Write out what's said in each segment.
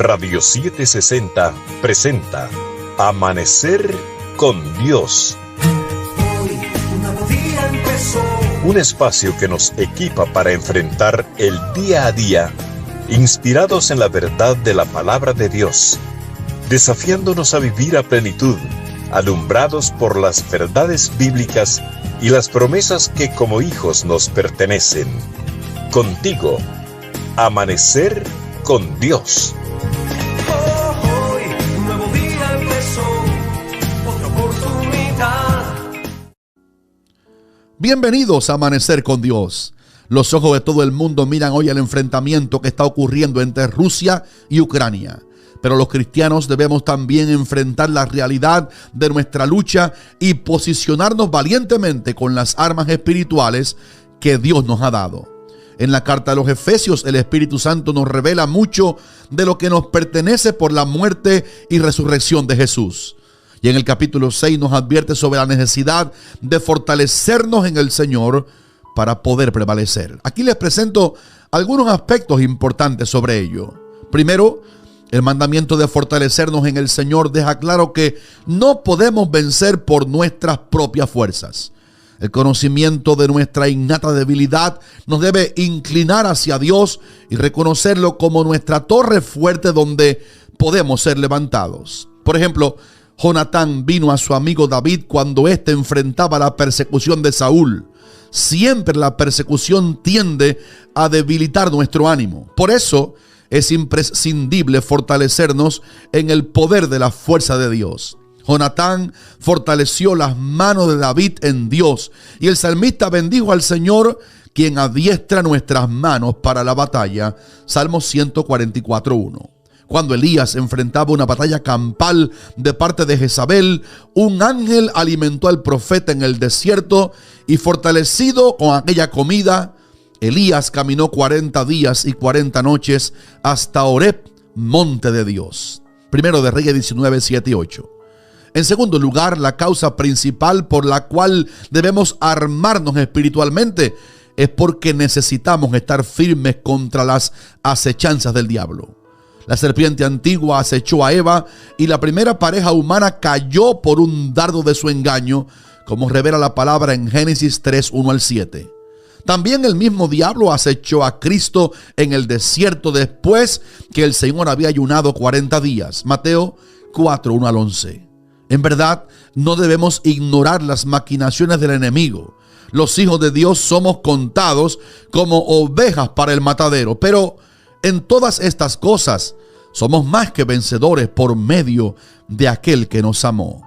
Radio 760 presenta Amanecer con Dios. Hoy un nuevo día empezó. Un espacio que nos equipa para enfrentar el día a día, inspirados en la verdad de la palabra de Dios, desafiándonos a vivir a plenitud, alumbrados por las verdades bíblicas y las promesas que como hijos nos pertenecen. Contigo, Amanecer con Dios. Hoy un nuevo día empezó, otra oportunidad. Bienvenidos a Amanecer con Dios. Los ojos de todo el mundo miran hoy el enfrentamiento que está ocurriendo entre Rusia y Ucrania. Pero los cristianos debemos también enfrentar la realidad de nuestra lucha y posicionarnos valientemente con las armas espirituales que Dios nos ha dado. En la carta de los Efesios, el Espíritu Santo nos revela mucho de lo que nos pertenece por la muerte y resurrección de Jesús. Y en el capítulo 6 nos advierte sobre la necesidad de fortalecernos en el Señor para poder prevalecer. Aquí les presento algunos aspectos importantes sobre ello. Primero, el mandamiento de fortalecernos en el Señor deja claro que no podemos vencer por nuestras propias fuerzas. El conocimiento de nuestra innata debilidad nos debe inclinar hacia Dios y reconocerlo como nuestra torre fuerte donde podemos ser levantados. Por ejemplo, Jonatán vino a su amigo David cuando éste enfrentaba la persecución de Saúl. Siempre la persecución tiende a debilitar nuestro ánimo. Por eso es imprescindible fortalecernos en el poder de la fuerza de Dios. Jonatán fortaleció las manos de David en Dios y el salmista bendijo al Señor, quien adiestra nuestras manos para la batalla. Salmo 144:1. Cuando Elías enfrentaba una batalla campal de parte de Jezabel, un ángel alimentó al profeta en el desierto y fortalecido con aquella comida, Elías caminó 40 días y 40 noches hasta Horeb, monte de Dios. Primero de Reyes 19, 7 y 8. En segundo lugar, la causa principal por la cual debemos armarnos espiritualmente es porque necesitamos estar firmes contra las acechanzas del diablo. La serpiente antigua acechó a Eva y la primera pareja humana cayó por un dardo de su engaño, como revela la palabra en Génesis 3, 1 al 7. También el mismo diablo acechó a Cristo en el desierto después que el Señor había ayunado 40 días. Mateo 4, 1 al 11. En verdad, no debemos ignorar las maquinaciones del enemigo. Los hijos de Dios somos contados como ovejas para el matadero, pero en todas estas cosas somos más que vencedores por medio de aquel que nos amó.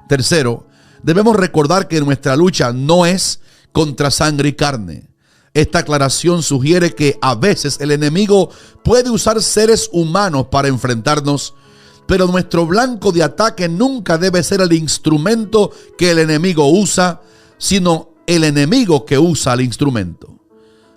Tercero, debemos recordar que nuestra lucha no es contra sangre y carne. Esta aclaración sugiere que a veces el enemigo puede usar seres humanos para enfrentarnos, pero nuestro blanco de ataque nunca debe ser el instrumento que el enemigo usa, sino el enemigo que usa el instrumento.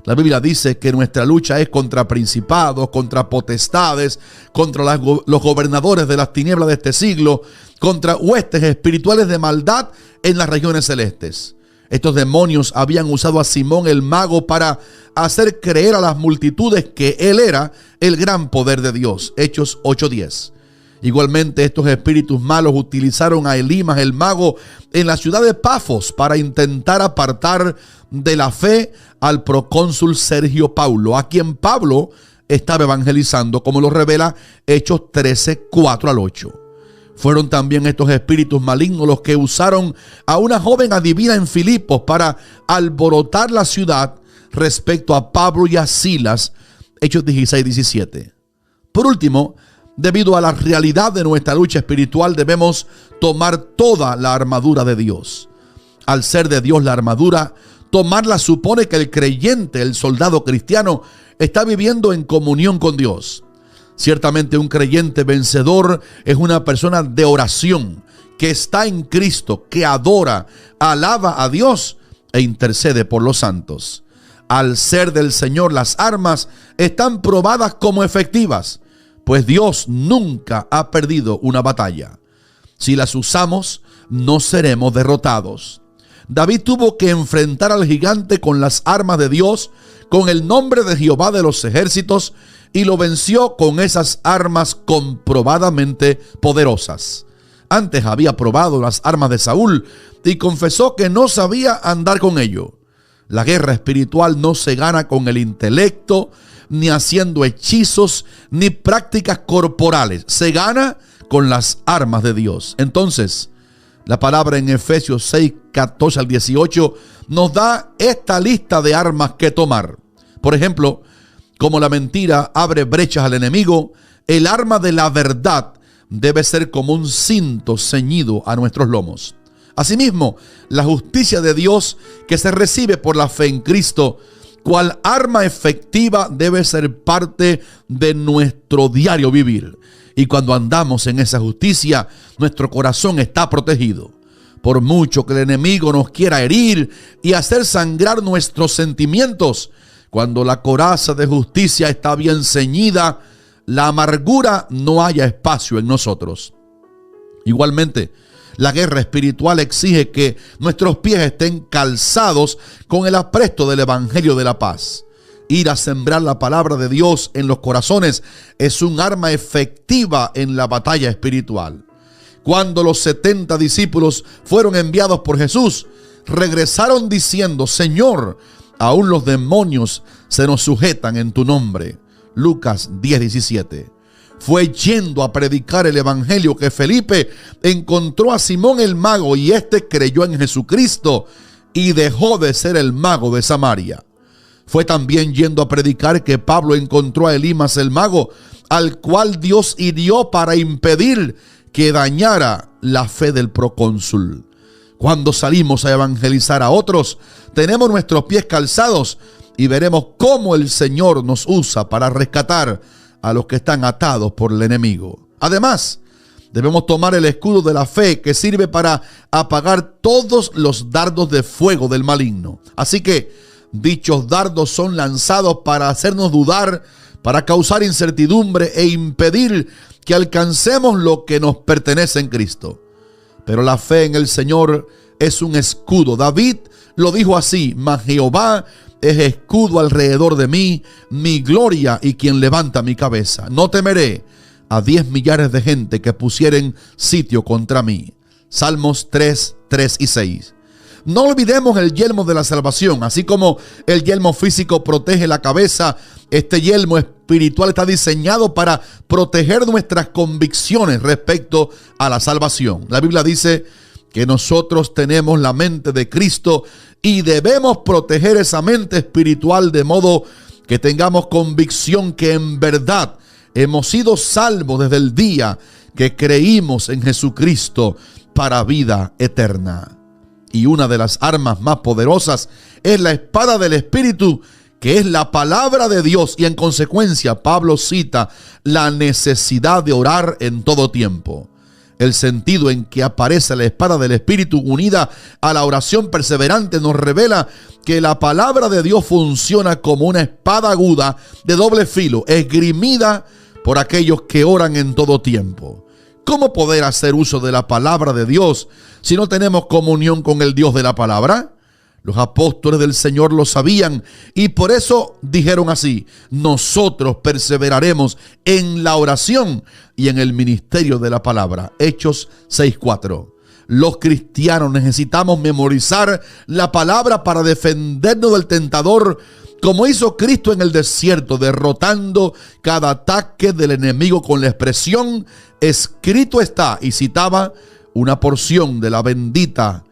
La Biblia dice que nuestra lucha es contra principados, contra potestades, contra los gobernadores de las tinieblas de este siglo, contra huestes espirituales de maldad en las regiones celestes. Estos demonios habían usado a Simón el mago para hacer creer a las multitudes que él era el gran poder de Dios. Hechos 8:10. Igualmente, estos espíritus malos utilizaron a Elimas el mago en la ciudad de Pafos para intentar apartar de la fe al procónsul Sergio Paulo, a quien Pablo estaba evangelizando, como lo revela Hechos 13, 4 al 8. Fueron también estos espíritus malignos los que usaron a una joven adivina en Filipos para alborotar la ciudad respecto a Pablo y a Silas. Hechos 16, 17. Por último, debido a la realidad de nuestra lucha espiritual, debemos tomar toda la armadura de Dios. Al ser de Dios la armadura, tomarla supone que el creyente, el soldado cristiano, está viviendo en comunión con Dios. Ciertamente un creyente vencedor es una persona de oración, que está en Cristo, que adora, alaba a Dios e intercede por los santos. Al ser del Señor, las armas están probadas como efectivas, pues Dios nunca ha perdido una batalla. Si las usamos, no seremos derrotados. David tuvo que enfrentar al gigante con las armas de Dios, con el nombre de Jehová de los ejércitos, y lo venció con esas armas comprobadamente poderosas. Antes había probado las armas de Saúl y confesó que no sabía andar con ello. La guerra espiritual no se gana con el intelecto, ni haciendo hechizos, ni prácticas corporales. Se gana con las armas de Dios. Entonces, la palabra en Efesios 6, 14 al 18 nos da esta lista de armas que tomar. Por ejemplo, como la mentira abre brechas al enemigo, el arma de la verdad debe ser como un cinto ceñido a nuestros lomos. Asimismo, la justicia de Dios que se recibe por la fe en Cristo, cual arma efectiva, debe ser parte de nuestro diario vivir. Y cuando andamos en esa justicia, nuestro corazón está protegido. Por mucho que el enemigo nos quiera herir y hacer sangrar nuestros sentimientos, cuando la coraza de justicia está bien ceñida, la amargura no haya espacio en nosotros. Igualmente, la guerra espiritual exige que nuestros pies estén calzados con el apresto del Evangelio de la paz. Ir a sembrar la palabra de Dios en los corazones es un arma efectiva en la batalla espiritual. Cuando los 70 discípulos fueron enviados por Jesús, regresaron diciendo: Señor, aún los demonios se nos sujetan en tu nombre. Lucas 10:17. Fue yendo a predicar el evangelio que Felipe encontró a Simón el mago, y éste creyó en Jesucristo y dejó de ser el mago de Samaria. Fue también yendo a predicar que Pablo encontró a Elimas el mago, al cual Dios hirió para impedir que dañara la fe del procónsul. Cuando salimos a evangelizar a otros, tenemos nuestros pies calzados y veremos cómo el Señor nos usa para rescatar a los que están atados por el enemigo. Además, debemos tomar el escudo de la fe, que sirve para apagar todos los dardos de fuego del maligno. Así que dichos dardos son lanzados para hacernos dudar, para causar incertidumbre e impedir que alcancemos lo que nos pertenece en Cristo. Pero la fe en el Señor es un escudo. David lo dijo así: mas Jehová es escudo alrededor de mí, mi gloria y quien levanta mi cabeza. No temeré a 10 millares de gente que pusieren sitio contra mí. Salmos 3, 3 y 6. No olvidemos el yelmo de la salvación. Así como el yelmo físico protege la cabeza, este yelmo espiritual está diseñado para proteger nuestras convicciones respecto a la salvación. La Biblia dice que nosotros tenemos la mente de Cristo y debemos proteger esa mente espiritual de modo que tengamos convicción que en verdad hemos sido salvos desde el día que creímos en Jesucristo para vida eterna. Y una de las armas más poderosas es la espada del Espíritu, que es la palabra de Dios, y en consecuencia Pablo cita la necesidad de orar en todo tiempo. El sentido en que aparece la espada del Espíritu unida a la oración perseverante nos revela que la palabra de Dios funciona como una espada aguda de doble filo, esgrimida por aquellos que oran en todo tiempo. ¿Cómo poder hacer uso de la palabra de Dios si no tenemos comunión con el Dios de la palabra? Los apóstoles del Señor lo sabían y por eso dijeron así: nosotros perseveraremos en la oración y en el ministerio de la palabra. Hechos 6:4. Los cristianos necesitamos memorizar la palabra para defendernos del tentador, como hizo Cristo en el desierto, derrotando cada ataque del enemigo con la expresión escrito está, y citaba una porción de la bendita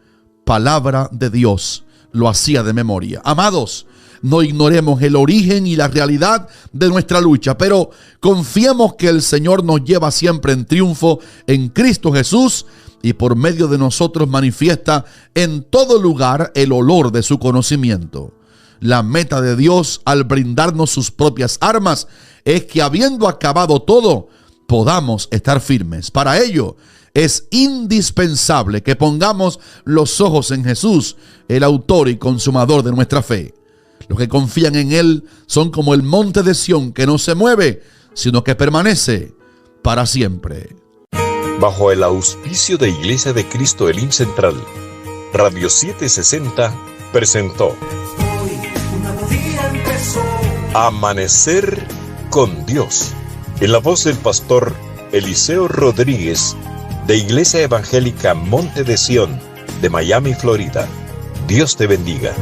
palabra de Dios. Lo hacía de memoria. Amados, no ignoremos el origen y la realidad de nuestra lucha, pero confiemos que el Señor nos lleva siempre en triunfo en Cristo Jesús, y por medio de nosotros manifiesta en todo lugar el olor de su conocimiento. La meta de Dios al brindarnos sus propias armas es que, habiendo acabado todo, podamos estar firmes. Para ello es indispensable que pongamos los ojos en Jesús, el autor y consumador de nuestra fe. Los que confían en Él son como el monte de Sión, que no se mueve, sino que permanece para siempre. Bajo el auspicio de Iglesia de Cristo Elim Central, Radio 760 presentó Hoy un nuevo día empezó. Amanecer con Dios, en la voz del pastor Eliseo Rodríguez, de Iglesia Evangélica Monte de Sión, de Miami, Florida. Dios te bendiga.